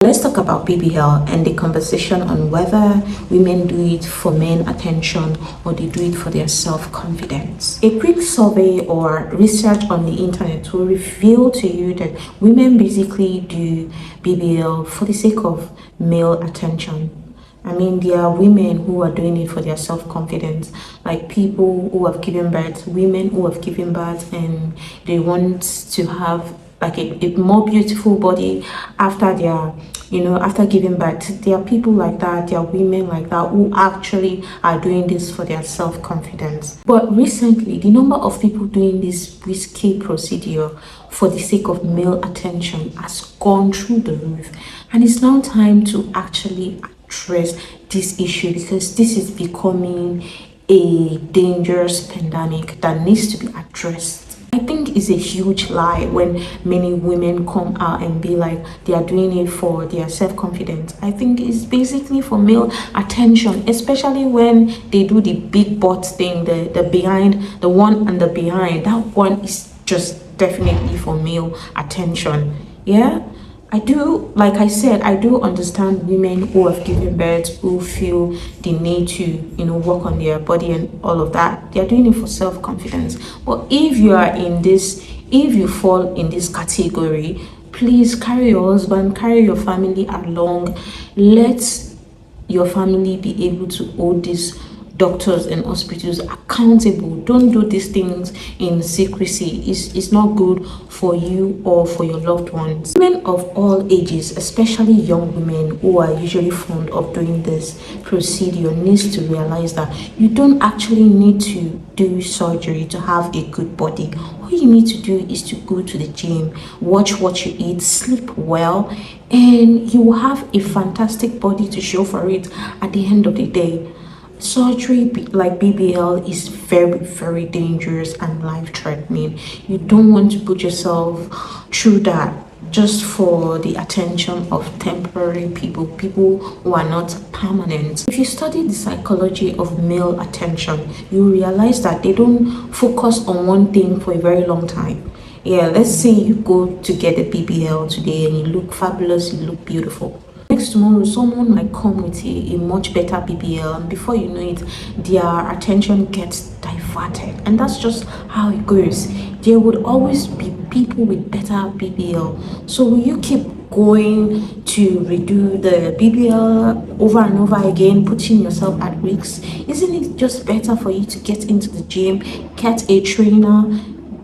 Let's talk about BBL and the conversation on whether women do it for men attention or they do it for their self-confidence. A quick survey or research on the internet will reveal to you that women basically do BBL for the sake of male attention. I mean, there are women who are doing it for their self-confidence, like people who have given birth, women who have given birth and they want to have like a more beautiful body after their after giving birth. There are people like that, there are women like that who actually are doing this for their self-confidence. But recently, the number of people doing this risky procedure for the sake of male attention has gone through the roof, and it's now time to actually address this issue because this is becoming a dangerous pandemic that needs to be addressed. I think it's a huge lie when many women come out and be like they are doing it for their self-confidence. I think it's basically for male attention, especially when they do the big butt thing, the behind, the one and the behind. That one is just definitely for male attention. Yeah, I do, like I said, I do understand women who have given birth who feel the need to, work on their body and all of that. They are doing it for self-confidence. But if you fall in this category, please carry your husband, carry your family along. Let your family be able to hold these doctors and hospitals accountable. Don't do these things in secrecy. It's not good for you or for your loved ones. Women of all ages, especially young women who are usually fond of doing this procedure, needs to realize that you don't actually need to do surgery to have a good body. All you need to do is to go to the gym, watch what you eat, sleep well, and you will have a fantastic body to show for it at the end of the day. Surgery like BBL is very, very dangerous and life-threatening. You don't want to put yourself through that just for the attention of temporary people who are not permanent. If you study the psychology of male attention, you realize that they don't focus on one thing for a very long time. Yeah, let's say you go to get a BBL today and you look fabulous, you look beautiful. Next tomorrow, someone might come with a much better BBL, and before you know it, their attention gets diverted. And that's just how it goes. There would always be people with better BBL. So will you keep going to redo the BBL over and over again, putting yourself at risk? Isn't it just better for you to get into the gym, get a trainer,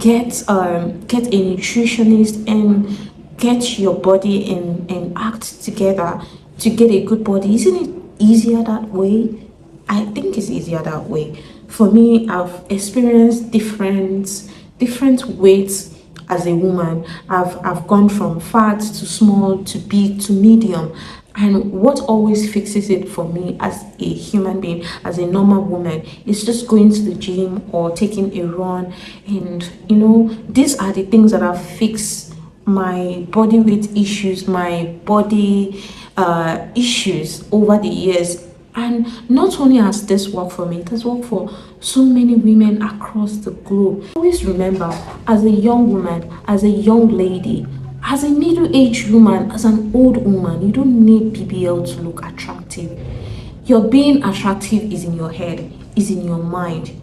get a nutritionist, and get your body and act together to get a good body? Isn't it easier that way? I think it's easier that way. For me, I've experienced different weights as a woman. I've gone from fat to small to big to medium. And what always fixes it for me as a human being, as a normal woman, is just going to the gym or taking a run. And these are the things that have fixed my body weight issues, my body issues over the years. And not only has this worked for me, it has worked for so many women across the globe. Always remember, as a young woman, as a young lady, as a middle-aged woman, as an old woman, you don't need BBL to look attractive. Your being attractive is in your head, is in your mind.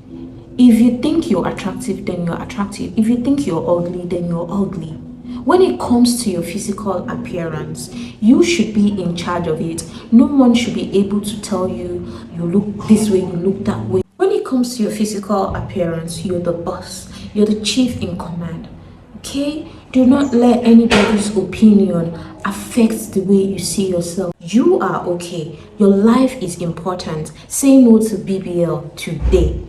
If you think you're attractive, then you're attractive. If you think you're ugly, then you're ugly. When it comes to your physical appearance, you should be in charge of it. No one should be able to tell you, you look this way, you look that way. When it comes to your physical appearance, you're the boss. You're the chief in command. Okay? Do not let anybody's opinion affect the way you see yourself. You are okay. Your life is important. Say no to BBL today.